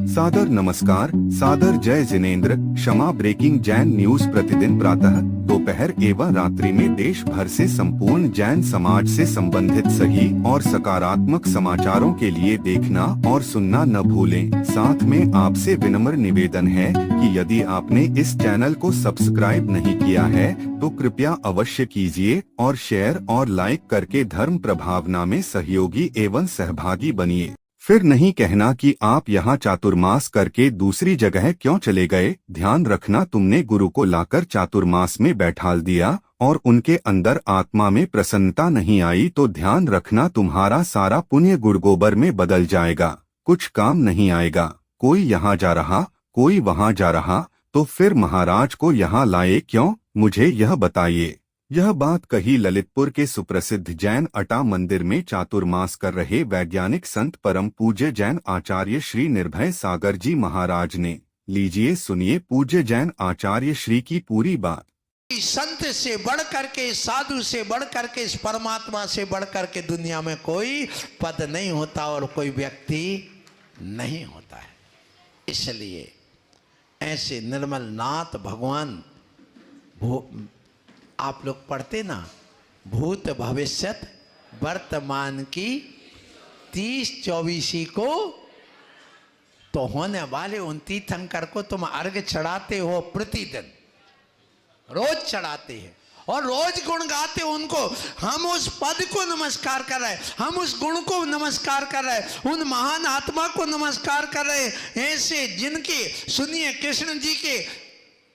सादर नमस्कार, सादर जय जिनेंद्र। क्षमा ब्रेकिंग जैन न्यूज प्रतिदिन प्रातः, दोपहर एवं रात्रि में देश भर से संपूर्ण जैन समाज से संबंधित सही और सकारात्मक समाचारों के लिए देखना और सुनना न भूलें। साथ में आपसे विनम्र निवेदन है कि यदि आपने इस चैनल को सब्सक्राइब नहीं किया है तो कृपया अवश्य कीजिए और शेयर और लाइक करके धर्म प्रभावना में सहयोगी एवं सहभागी बनिए। फिर नहीं कहना कि आप यहाँ चातुर्मास करके दूसरी जगह क्यों चले गए। ध्यान रखना, तुमने गुरु को लाकर चातुर्मास में बैठाल दिया और उनके अंदर आत्मा में प्रसन्नता नहीं आई तो ध्यान रखना तुम्हारा सारा पुण्य गुड़ गोबर में बदल जाएगा, कुछ काम नहीं आएगा। कोई यहाँ जा रहा, कोई वहाँ जा रहा, तो फिर महाराज को यहाँ लाए क्यों, मुझे यह बताइए। यह बात कही ललितपुर के सुप्रसिद्ध जैन अटा मंदिर में चातुर्मास कर रहे वैज्ञानिक संत परम पूज्य जैन आचार्य श्री निर्भय सागर जी महाराज ने। लीजिए सुनिए पूज्य जैन आचार्य श्री की पूरी बात। संत से बढ़ करके, साधु से बढ़ करके, इस परमात्मा से बढ़ करके दुनिया में कोई पद नहीं होता और कोई व्यक्ति नहीं होता है। इसलिए ऐसे निर्मल नाथ भगवान आप लोग पढ़ते ना, भूत भविष्यत वर्तमान की 30-24 को तो होने वाले उन तीर्थंकर को तुम अर्घ चढ़ाते हो, प्रतिदिन रोज चढ़ाते हैं और रोज गुण गाते हो उनको। हम उस पद को नमस्कार कर रहे हैं, हम उस गुण को नमस्कार कर रहे हैं, उन महान आत्मा को नमस्कार कर रहे हैं। ऐसे जिनके सुनिए कृष्ण जी के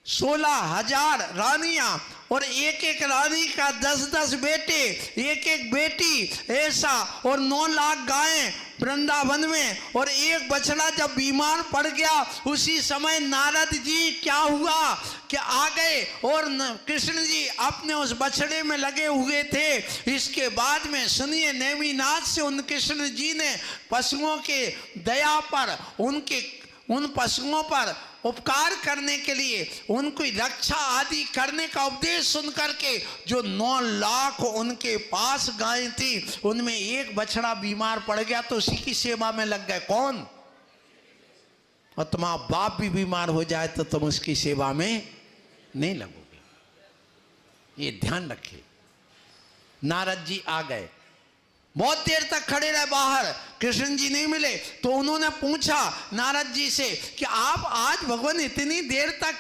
16,000 रानियां और एक एक रानी का 10-10 बेटे, एक एक बेटी ऐसा, और 9 लाख गायें वृंदावन में, और एक बछड़ा जब बीमार पड़ गया उसी समय नारद जी क्या हुआ कि आ गए और कृष्ण जी अपने उस बछड़े में लगे हुए थे। इसके बाद में सुनिए नेमिनाथ से उन कृष्ण जी ने पशुओं के दया पर, उन पशुओं पर उपकार करने के लिए, उनकी रक्षा आदि करने का उपदेश सुन करके जो 9 लाख उनके पास गायें थी उनमें एक बछड़ा बीमार पड़ गया तो उसी की सेवा में लग गए। कौन? और तुम्हारा बाप भी बीमार हो जाए तो तुम उसकी सेवा में नहीं लगोगे। ये ध्यान रखिए। नारद जी आ गए, बहुत देर तक खड़े रहे बाहर, कृष्ण जी नहीं मिले तो उन्होंने पूछा नारद जी से कि आप आज भगवान इतनी देर तक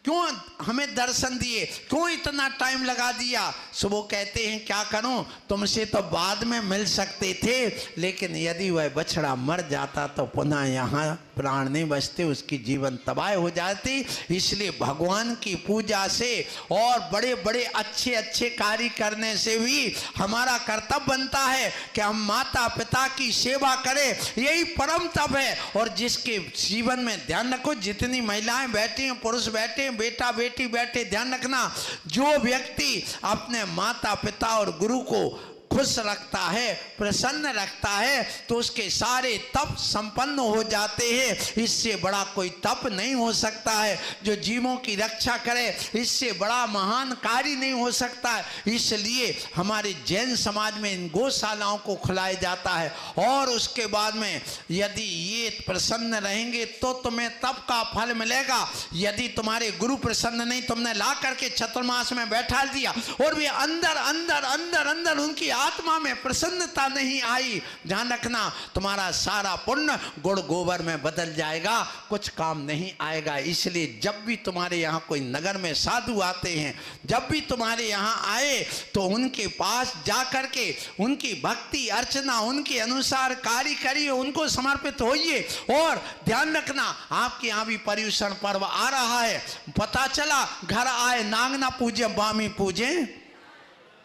क्यों हमें दर्शन दिए, क्यों इतना टाइम लगा दिया। सुबह कहते हैं क्या करूं, तुमसे तो बाद में मिल सकते थे, लेकिन यदि वह बछड़ा मर जाता तो पुनः यहाँ प्राण नहीं बचते, उसकी जीवन तबाह हो जाती। इसलिए भगवान की पूजा से और बड़े बड़े अच्छे अच्छे कार्य करने से भी हमारा कर्तव्य बनता है कि हम माता पिता की सेवा करें, यही परम तप है। और जिसके जीवन में ध्यान रखो, जितनी महिलाएं बैठी हैं, पुरुष बैठे हैं, बेटा बेटी बैठे, ध्यान रखना, जो व्यक्ति अपने माता पिता और गुरु को खुश रखता है, प्रसन्न रखता है, तो उसके सारे तप संपन्न हो जाते हैं। इससे बड़ा कोई तप नहीं हो सकता है। जो जीवों की रक्षा करे, इससे बड़ा महान कार्य नहीं हो सकता है। इसलिए हमारे जैन समाज में इन गौशालाओं को खिलाया जाता है। और उसके बाद में यदि ये प्रसन्न रहेंगे तो तुम्हें तप का फल मिलेगा। यदि तुम्हारे गुरु प्रसन्न नहीं, तुमने ला करके चतुर्मास में बैठा दिया और वे अंदर अंदर अंदर अंदर उनकी आत्मा में प्रसन्नता नहीं आई, ध्यान रखना तुम्हारा सारा पुण्य गुड़ गोबर में बदल जाएगा, कुछ काम नहीं आएगा। इसलिए जब भी तुम्हारे यहाँ कोई नगर में साधु आते हैं, जब भी तुम्हारे यहाँ आए तो उनके पास जाकर के उनकी भक्ति अर्चना उनके अनुसार कार्य करिए, उनको समर्पित होइए। और ध्यान रखना, आपके यहाँ भी पर्युषण पर्व आ रहा है। पता चला घर आए नाग ना पूजे बामी पूजे,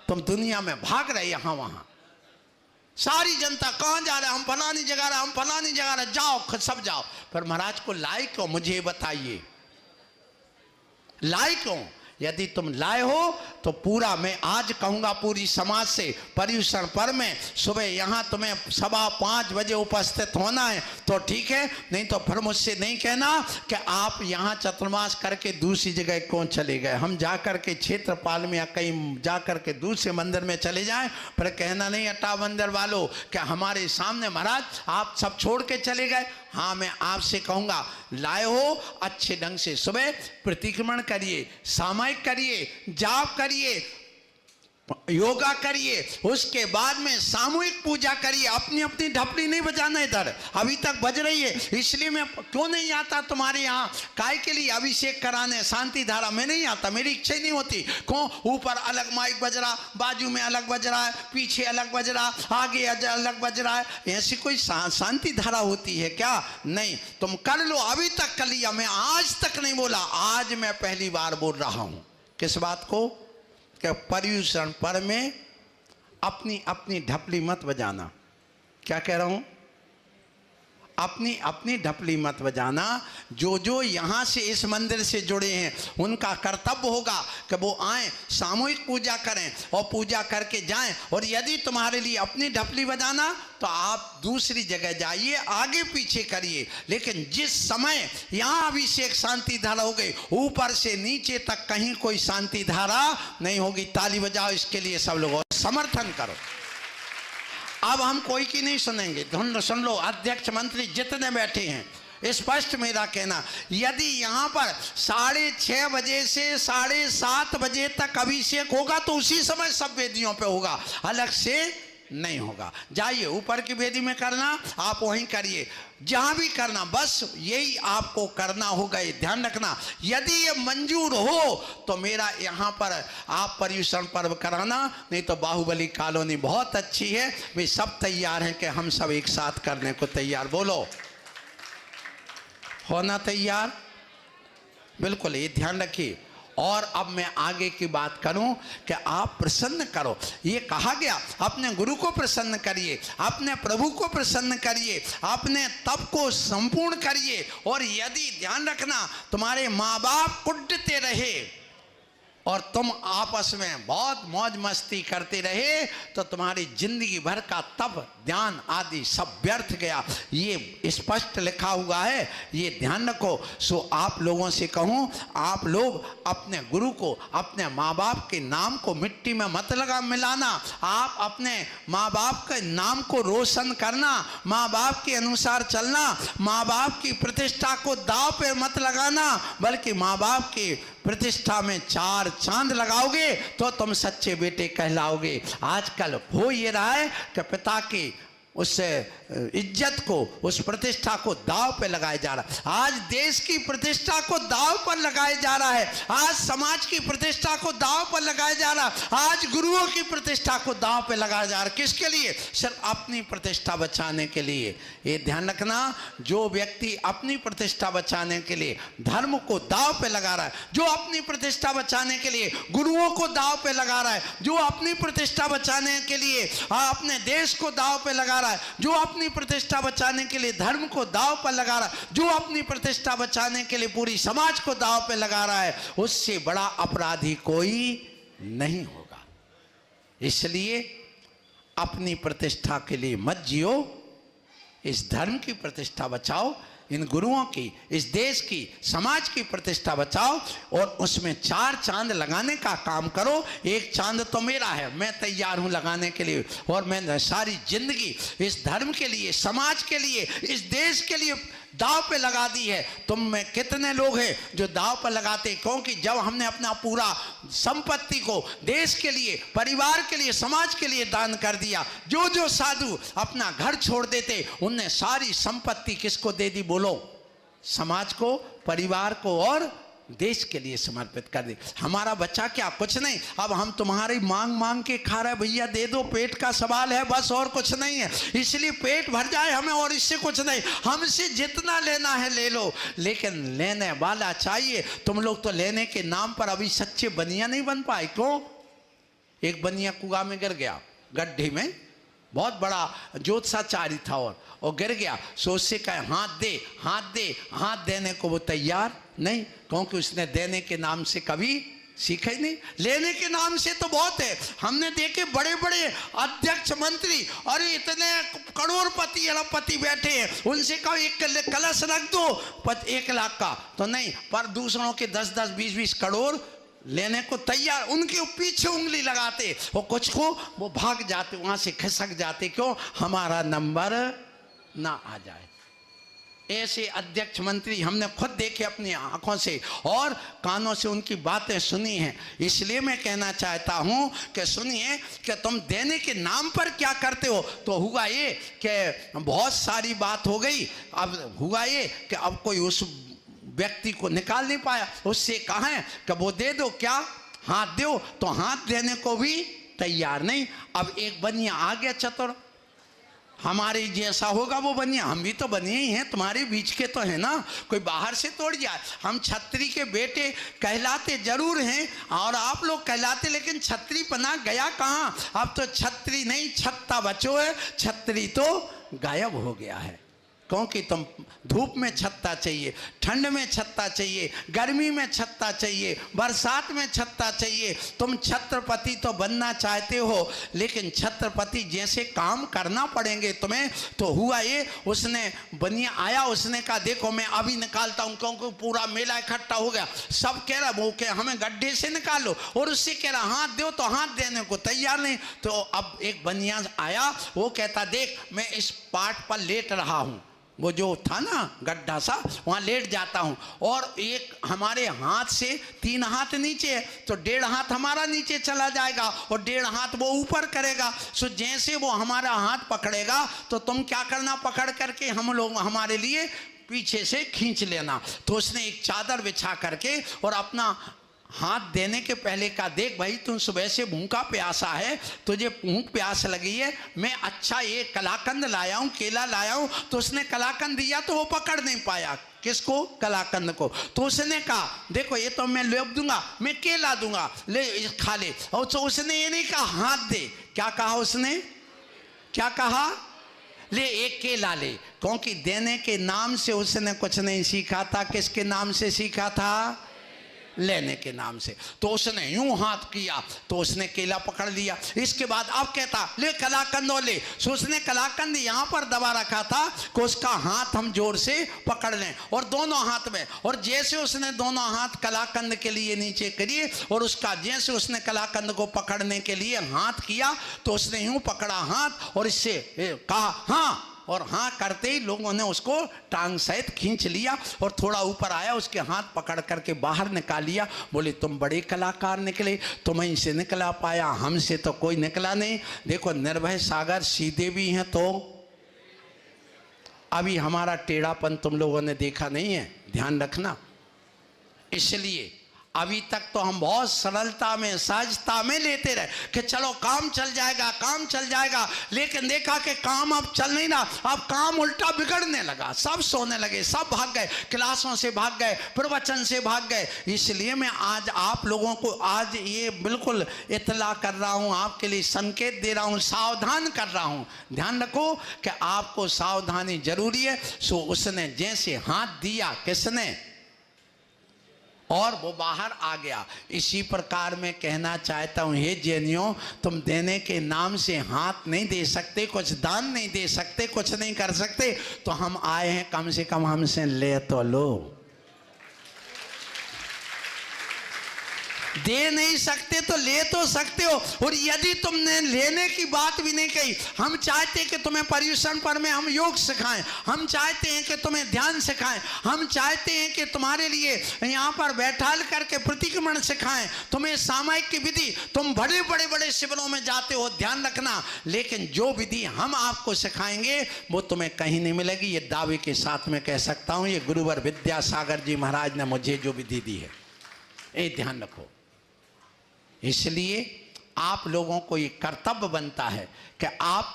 तुम दुनिया में भाग रहे यहां वहां। सारी जनता कहां जा रहे, हम फलानी जगह रहे, हम फलानी जगह रहे, जाओ सब जाओ। पर महाराज को लाए क्यों, मुझे बताइए, लाए क्यों? यदि तुम लाए हो तो पूरा, मैं आज कहूंगा पूरी समाज से, पर्युषण पर्व में सुबह यहाँ तुम्हें 5:15 बजे उपस्थित होना है तो ठीक है, नहीं तो फिर मुझसे नहीं कहना कि आप यहाँ चतुर्मास करके दूसरी जगह क्यों चले गए। हम जा कर के क्षेत्रपाल में या कहीं जा कर के दूसरे मंदिर में चले जाएं, पर कहना नहीं अटा मंदिर वालों कि हमारे सामने महाराज आप सब छोड़ के चले गए। हाँ मैं आपसे कहूंगा, लाए हो अच्छे ढंग से सुबह प्रतिक्रमण करिए, सामायिक करिए, जाप करिए, योगा करिए, उसके बाद में सामूहिक पूजा करिए। अपनी अपनी ढपली नहीं बजाना, इधर अभी तक बज रही है, इसलिए मैं क्यों नहीं आता तुम्हारे यहाँ, काय के लिए अभिषेक कराने, शांति धारा में नहीं आता, मेरी इच्छा ही नहीं होती। क्यों? ऊपर अलग माइक बज रहा, बाजू में अलग बज रहा है, पीछे अलग बज रहा, आगे अलग बज रहा है, ऐसी कोई शांति धारा होती है क्या? नहीं, तुम कर लो, अभी तक कर लिया, मैं आज तक नहीं बोला, आज मैं पहली बार बोल रहा हूं। किस बात को? कि पर्यूषण पर्व में अपनी अपनी ढपली मत बजाना। क्या कह रहा हूं? अपनी अपनी ढपली मत बजाना। जो जो यहाँ से इस मंदिर से जुड़े हैं उनका कर्तव्य होगा कि वो आए, सामूहिक पूजा करें और पूजा करके जाएं। और यदि तुम्हारे लिए अपनी ढपली बजाना तो आप दूसरी जगह जाइए, आगे पीछे करिए, लेकिन जिस समय यहाँ अभिषेक शांति धारा हो गई, ऊपर से नीचे तक कहीं कोई शांति धारा नहीं होगी। ताली बजाओ इसके लिए सब लोग, समर्थन करो। अब हम कोई की नहीं सुनेंगे, धुन सुन लो। अध्यक्ष मंत्री जितने बैठे हैं, स्पष्ट मेरा कहना, यदि यहाँ पर 6:30 बजे से 7:30 बजे तक अभिषेक होगा तो उसी समय सब वेदियों पे होगा, अलग से नहीं होगा। जाइए ऊपर की वेदी में करना, आप वहीं करिए, जहां भी करना, बस यही आपको करना होगा। ये ध्यान रखना, यदि ये मंजूर हो तो मेरा यहाँ पर आप पर्यूषण पर्व कराना, नहीं तो बाहुबली कॉलोनी बहुत अच्छी है, वे सब तैयार हैं कि हम सब एक साथ करने को तैयार। बोलो, होना तैयार? बिल्कुल, ये ध्यान रखिए। और अब मैं आगे की बात करूं कि आप प्रसन्न करो। ये कहा गया, अपने गुरु को प्रसन्न करिए, अपने प्रभु को प्रसन्न करिए, अपने तप को संपूर्ण करिए। और यदि ध्यान रखना, तुम्हारे माँ बाप कुटते रहे और तुम आपस में बहुत मौज मस्ती करते रहे तो तुम्हारी जिंदगी भर का तप, ध्यान आदि सब व्यर्थ गया। ये स्पष्ट लिखा हुआ है, ये ध्यान रखो। सो आप लोगों से कहूँ, आप लोग अपने गुरु को, अपने माँ बाप के नाम को मिट्टी में मत मिलाना। आप अपने माँ बाप के नाम को रोशन करना, माँ बाप के अनुसार चलना, माँ बाप की प्रतिष्ठा को दांव पे मत लगाना, बल्कि माँ बाप की प्रतिष्ठा में 4 चांद लगाओगे तो तुम सच्चे बेटे कहलाओगे। आजकल हो ये रहा है कि पिता की उस इज्जत को, उस प्रतिष्ठा को दांव पे लगाया जा रहा है। आज देश की प्रतिष्ठा को दांव पर लगाया जा रहा है, आज समाज की प्रतिष्ठा को दांव पर लगाया जा रहा है, आज गुरुओं की प्रतिष्ठा को दांव पे लगाया जा रहा है। किसके लिए? सिर्फ अपनी प्रतिष्ठा बचाने के लिए। ये ध्यान रखना, जो व्यक्ति अपनी प्रतिष्ठा बचाने के लिए धर्म को दांव पे लगा रहा है, जो अपनी प्रतिष्ठा बचाने के लिए गुरुओं को दांव पे लगा रहा है, जो अपनी प्रतिष्ठा बचाने के लिए अपने देश को दांव पे लगा रहा है, जो अपनी प्रतिष्ठा बचाने के लिए धर्म को दांव पर लगा रहा है, जो अपनी प्रतिष्ठा बचाने के लिए पूरी समाज को दांव पे लगा रहा है, उससे बड़ा अपराधी कोई नहीं होगा। इसलिए अपनी प्रतिष्ठा के लिए मत जियो, इस धर्म की प्रतिष्ठा बचाओ, इन गुरुओं की, इस देश की, समाज की प्रतिष्ठा बचाओ और उसमें 4 चांद लगाने का काम करो। एक चांद तो मेरा है, मैं तैयार हूं लगाने के लिए, और मैं सारी जिंदगी इस धर्म के लिए, समाज के लिए, इस देश के लिए दांव पे लगा दी है। तुम में कितने लोग हैं जो दांव पर लगाते? क्योंकि जब हमने अपना पूरा संपत्ति को देश के लिए, परिवार के लिए, समाज के लिए दान कर दिया, जो जो साधु अपना घर छोड़ देते उनने सारी संपत्ति किसको दे दी? बोलो, समाज को, परिवार को और देश के लिए समर्पित कर दी। हमारा बच्चा क्या? कुछ नहीं। अब हम तुम्हारी मांग मांग के खा रहे, भैया दे दो, पेट का सवाल है बस, और कुछ नहीं है। इसलिए पेट भर जाए हमें, और इससे कुछ नहीं। हमसे जितना लेना है ले लो, लेकिन लेने वाला चाहिए। तुम लोग तो लेने के नाम पर अभी सच्चे बनिया नहीं बन पाए। क्यों? एक बनिया कुआं में गिर गया, गड्ढे में, बहुत बड़ा ज्योतिषाचार्य था और गिर गया। सो उससे कहे हाथ दे, हाथ दे, हाथ देने को वो तैयार नहीं, क्योंकि उसने देने के नाम से कभी सीखा ही नहीं। लेने के नाम से तो बहुत है, हमने देखे बड़े बड़े अध्यक्ष मंत्री, और इतने करोड़पति अरबपति बैठे हैं, उनसे कहो एक कलश रख दो 1 लाख का, तो नहीं, पर दूसरों के 10-10, 20-20 करोड़ लेने को तैयार। उनके पीछे उंगली लगाते, वो कुछ को वो भाग जाते, वहां से खिसक जाते। क्यों? हमारा नंबर ना आ जाए। ऐसे अध्यक्ष मंत्री हमने खुद देखे अपनी आंखों से और कानों से उनकी बातें सुनी हैं। इसलिए मैं कहना चाहता हूं कि सुनिए कि तुम देने के नाम पर क्या करते हो। तो हुआ ये कि बहुत सारी बात हो गई। अब हुआ ये कि अब कोई उस व्यक्ति को निकाल नहीं पाया। उससे कहा है कि वो दे दो, क्या हाथ दो, तो हाथ देने को भी तैयार नहीं। अब एक बनिया आ गया चतुर, हमारे जैसा होगा वो बनिया, हम भी तो बनिए ही हैं, तुम्हारे बीच के तो है ना, कोई बाहर से तोड़ जाए। हम छत्री के बेटे कहलाते जरूर हैं और आप लोग कहलाते, लेकिन छत्री पना गया कहाँ। अब तो छत्री नहीं छत्ता बचो है, छत्री तो गायब हो गया है। क्योंकि तुम धूप में छत्ता चाहिए, ठंड में छत्ता चाहिए, गर्मी में छत्ता चाहिए, बरसात में छत्ता चाहिए। तुम छत्रपति तो बनना चाहते हो, लेकिन छत्रपति जैसे काम करना पड़ेंगे तुम्हें। तो हुआ ये, उसने बनिया आया, उसने कहा देखो मैं अभी निकालता हूँ, क्योंकि पूरा मेला इकट्ठा हो गया। सब कह रहा वो के हमें गड्ढे से निकालो, और उससे कह रहा हाथ दो, तो हाथ देने को तैयार नहीं। तो अब एक बनिया आया, वो कहता देख मैं इस पाट पर लेट रहा हूँ, वो जो था ना गड्ढा सा, वहाँ लेट जाता हूँ, और एक हमारे हाथ से 3 हाथ नीचे है, तो 1.5 हाथ हमारा नीचे चला जाएगा और 1.5 हाथ वो ऊपर करेगा। सो जैसे वो हमारा हाथ पकड़ेगा तो तुम क्या करना, पकड़ करके हम लोग हमारे लिए पीछे से खींच लेना। तो उसने एक चादर बिछा करके और अपना हाथ देने के पहले का, देख भाई तुम सुबह से भूखा प्यासा है, तुझे भूख प्यास लगी है, मैं अच्छा ये कलाकंद लाया हूँ, केला लाया हूँ। तो उसने कलाकंद दिया तो वो पकड़ नहीं पाया, किसको, कलाकंद को। तो उसने कहा देखो ये तो मैं ले दूंगा, मैं केला दूंगा, ले खा ले। और तो उसने ये नहीं कहा हाथ दे, क्या कहा उसने, क्या कहा, ले एक केला ले। क्योंकि देने के नाम से उसने कुछ नहीं सीखा था, किसके नाम से सीखा था, लेने के नाम से। तो उसने यूं हाथ किया तो उसने केला पकड़ लिया। इसके बाद अब कहता ले कलाकंद ले। सो उसने कलाकंद यहां पर दबा रखा था कि उसका हाथ हम जोर से पकड़ लें, और दोनों हाथ में। और जैसे उसने दोनों हाथ कलाकंद के लिए नीचे करिए, और उसका जैसे उसने कलाकंद को पकड़ने के लिए हाथ किया, तो उसने यूं पकड़ा हाथ और इससे कहा हाँ, और हाँ करते ही लोगों ने उसको टांग सहित खींच लिया और थोड़ा ऊपर आया, उसके हाथ पकड़ करके बाहर निकाल लिया। बोले तुम बड़े कलाकार निकले, तुम्हें से निकला पाया, हमसे तो कोई निकला नहीं। देखो निर्भय सागर सीधे भी हैं, तो अभी हमारा टेढ़ापन तुम लोगों ने देखा नहीं है, ध्यान रखना। इसलिए अभी तक तो हम बहुत सरलता में, सहजता में लेते रहे कि चलो काम चल जाएगा, काम चल जाएगा। लेकिन देखा कि काम अब चल नहीं रहा, अब काम उल्टा बिगड़ने लगा। सब सोने लगे, सब भाग गए, क्लासों से भाग गए, प्रवचन से भाग गए। इसलिए मैं आज आप लोगों को आज ये बिल्कुल इत्तला कर रहा हूँ, आपके लिए संकेत दे रहा हूँ, सावधान कर रहा हूँ। ध्यान रखो कि आपको सावधानी जरूरी है। सो उसने जैसे हाथ दिया, किसने, और वो बाहर आ गया। इसी प्रकार मैं कहना चाहता हूँ, हे जैनियों, तुम देने के नाम से हाथ नहीं दे सकते, कुछ दान नहीं दे सकते, कुछ नहीं कर सकते, तो हम आए हैं, कम से कम हमसे ले तो लो। दे नहीं सकते तो ले तो सकते हो। और यदि तुमने लेने की बात भी नहीं कही, हम चाहते कि तुम्हें पर्यूषण पर में हम योग सिखाएं, हम चाहते हैं कि तुम्हें ध्यान सिखाएं, हम चाहते हैं कि तुम्हारे लिए यहाँ पर बैठाल करके प्रतिक्रमण सिखाएं, तुम्हें सामायिक की विधि, तुम बड़े बड़े बड़े शिविरों में जाते हो, ध्यान रखना। लेकिन जो विधि हम आपको सिखाएंगे वो तुम्हें कहीं नहीं मिलेगी। ये दावे के साथ में कह सकता हूँ, ये गुरुवर विद्यासागर जी महाराज ने मुझे जो विधि दी है, ये ध्यान रखो। इसलिए आप लोगों को ये कर्तव्य बनता है कि आप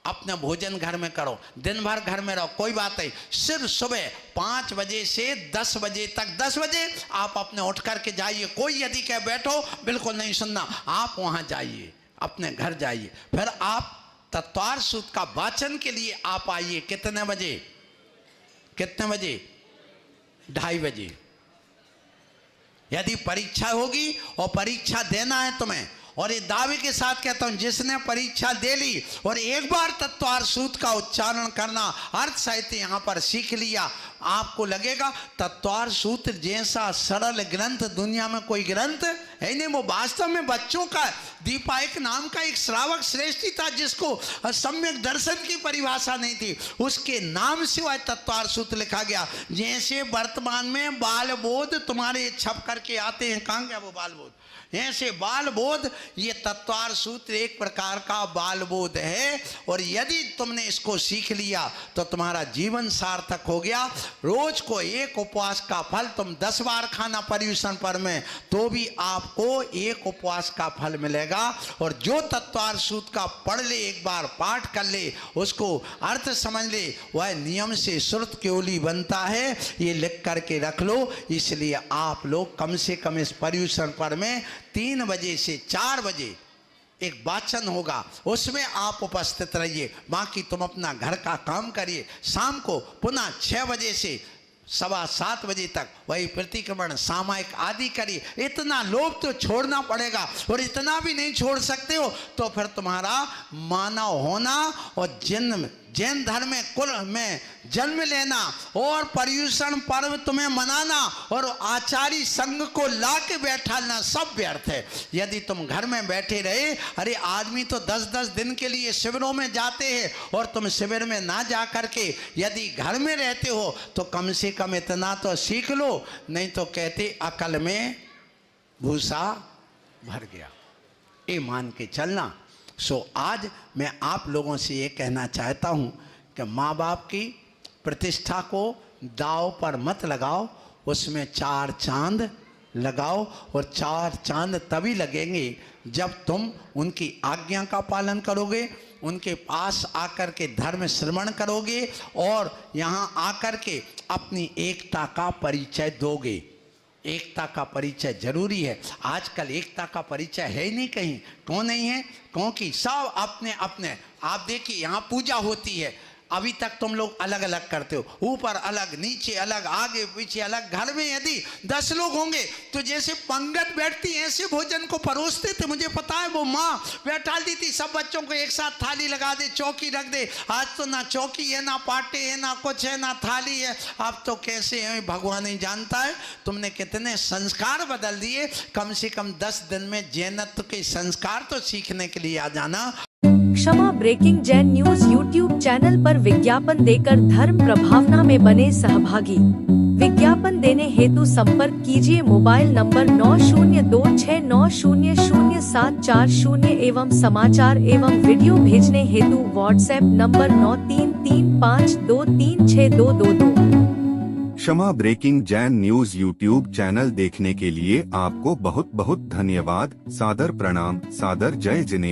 अपना भोजन घर में करो, दिन भर घर में रहो, कोई बात नहीं। सिर्फ सुबह 5 बजे से 10 बजे तक, 10 बजे आप अपने उठ करके जाइए। कोई यदि कह बैठो, बिल्कुल नहीं सुनना, आप वहाँ जाइए, अपने घर जाइए। फिर आप तत्वार सूत्र का वाचन के लिए आप आइए। कितने बजे, कितने बजे, 2:30 बजे। यदि परीक्षा होगी और परीक्षा देना है तुम्हें, और ये दावे के साथ कहता हूं, जिसने परीक्षा दे ली और एक बार तत्वार सूत्र का उच्चारण करना, अर्थ साहित्य यहां पर सीख लिया, आपको लगेगा तत्वार सूत्र जैसा सरल ग्रंथ दुनिया में कोई ग्रंथ है नहीं। वो वास्तव में बच्चों का दीपायक नाम का एक श्रावक श्रेष्ठी था जिसको सम्यक दर्शन की परिभाषा नहीं थी, उसके नाम से वह तत्वार सूत्र लिखा गया। जैसे वर्तमान में बाल बोध तुम्हारे छप करके आते हैं, कहाँ गया वो बाल बोध, ऐसे बाल बोध ये तत्वार सूत्र एक प्रकार का बाल बोध है। और यदि तुमने इसको सीख लिया तो तुम्हारा जीवन सार्थक हो गया। रोज को एक उपवास का फल तुम 10 बार खाना पर्यूषण पर में तो भी आपको एक उपवास का फल मिलेगा। और जो तत्वार सूत्र का पढ़ ले, एक बार पाठ कर ले, उसको अर्थ समझ ले, वह नियम से श्रुत केवली बनता है। ये लिख करके रख लो। इसलिए आप लोग कम से कम इस पर्यूषण पर में 3 बजे से 4 बजे एक वाचन होगा, उसमें आप उपस्थित रहिए। बाकी तुम अपना घर का काम करिए। शाम को पुनः 6 बजे से 7:15 बजे तक वही प्रतिक्रमण सामायिक आदि करिए। इतना लोभ तो छोड़ना पड़ेगा, और इतना भी नहीं छोड़ सकते हो तो फिर तुम्हारा मानव होना और जैन धर्म में कुल में जन्म लेना और पर्यूषण पर्व तुम्हें मनाना और आचार्य संघ को ला के बैठाना सब व्यर्थ है। यदि तुम घर में बैठे रहे, अरे आदमी तो 10-10 दिन के लिए शिविरों में जाते हैं, और तुम शिविर में ना जा करके यदि घर में रहते हो तो कम से कम इतना तो सीख लो, नहीं तो कहते अकल में भूसा भर गया। ये मान के चलना। सो आज मैं आप लोगों से ये कहना चाहता हूँ कि माँ बाप की प्रतिष्ठा को दाव पर मत लगाओ, उसमें 4 चांद लगाओ। और 4 चांद तभी लगेंगे जब तुम उनकी आज्ञा का पालन करोगे, उनके पास आकर के धर्म श्रवण करोगे और यहाँ आकर के अपनी एकता का परिचय दोगे। एकता का परिचय जरूरी है। आजकल एकता का परिचय है ही नहीं कहीं। क्यों नहीं है? क्योंकि सब अपने अपने, आप देखिए यहाँ पूजा होती है, अभी तक तुम लोग अलग अलग करते हो, ऊपर अलग, नीचे अलग, आगे पीछे अलग। घर में यदि 10 लोग होंगे तो जैसे पंगत बैठती ऐसे भोजन को परोसते थे। मुझे पता है वो माँ बैठा दी थी, सब बच्चों को एक साथ थाली लगा दे, चौकी रख दे। आज तो ना चौकी है, ना पाटे है, ना कुछ है, ना थाली है। अब तो कैसे है भगवान ही जानता है। तुमने कितने संस्कार बदल दिए। कम से कम 10 दिन में जैनत्व के संस्कार तो सीखने के लिए आ जाना। Kshama breaking Jain news YouTube channel पर विज्ञापन देकर धर्म प्रभावना में बने सहभागी। विज्ञापन देने हेतु संपर्क कीजिए मोबाइल नंबर 9026900740 एवं समाचार एवं वीडियो भेजने हेतु WhatsApp number 9335236222। Kshama breaking Jain news YouTube channel देखने के लिए आपको बहुत बहुत धन्यवाद। सादर प्रणाम। सादर जय जिनेंद्र।